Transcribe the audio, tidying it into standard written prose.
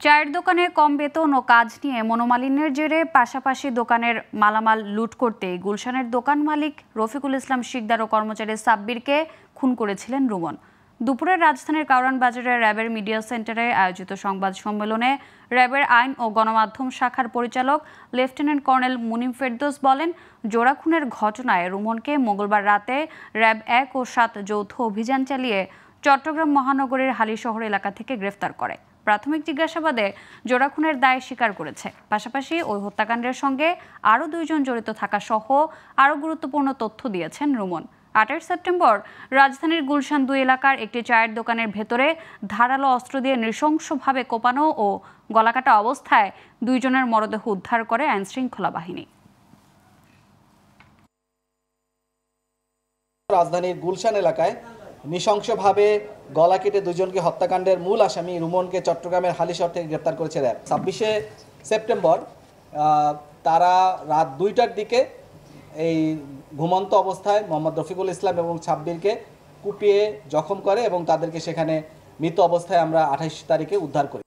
চায়ের দোকানে কম বেতন ও কাজ নিয়ে মনোমালিন্যের জেরে পাশাপাশি দোকানের মালামাল লুট করতে গুলশানের দোকান মালিক রফিকুল ইসলাম শিকদার ও কর্মচারী সাব্বিরকে খুন করেছিলেন রুমন। দুপুরে রাজধানীর কারওয়ান বাজারে র্যাবের মিডিয়া সেন্টারে আয়োজিত সংবাদ সম্মেলনে র্যাবের আইন ও গণমাধ্যম শাখার পরিচালক লেফটেন্যান্ট কর্নেল মুনিম ফেরদৌস বলেন, জোড়া খুনের ঘটনায় রুমনকে মঙ্গলবার রাতে র্যাব 1 ও 7 যৌথ অভিযান চালিয়ে চট্টগ্রাম মহানগরীর হালিশহর এলাকা থেকে গ্রেফতার করে। প্রাথমিক জিজ্ঞাসাবাদে জোড়া খুনের দায় স্বীকার করেছে। পাশাপাশি ওই হত্যাকাণ্ডের সঙ্গে আরও 2 জন জড়িত থাকা সহ আরও গুরুত্বপূর্ণ তথ্য দিয়েছেন রুমন। 28 সেপ্টেম্বর রাজধানীর গুলশান 2 এলাকার একটি চায়ের দোকানের ভেতরে ধারালো অস্ত্র দিয়ে নৃশংসভাবে কোপানো ও গলাকাটা অবস্থায় 2 জনের মরদেহ উদ্ধার করে আইনশৃঙ্খলা বাহিনী। রাজধানীর গুলশান এলাকায় নৃশংসভাবে গলা কেটে 2 জনকে হত্যাকাণ্ডের মূল আসামি রুমনকে চট্টগ্রামের হালিশহর থেকে গ্রেপ্তার করেছে র্যাব। 26 সেপ্টেম্বর তারা রাত 2টার দিকে এই ঘুমন্ত অবস্থায় মোহাম্মদ রফিকুল ইসলাম এবং সাব্বিরকে কুপিয়ে জখম করে এবং তাদেরকে সেখানে মৃত অবস্থায় আমরা 28 তারিখে উদ্ধার করি।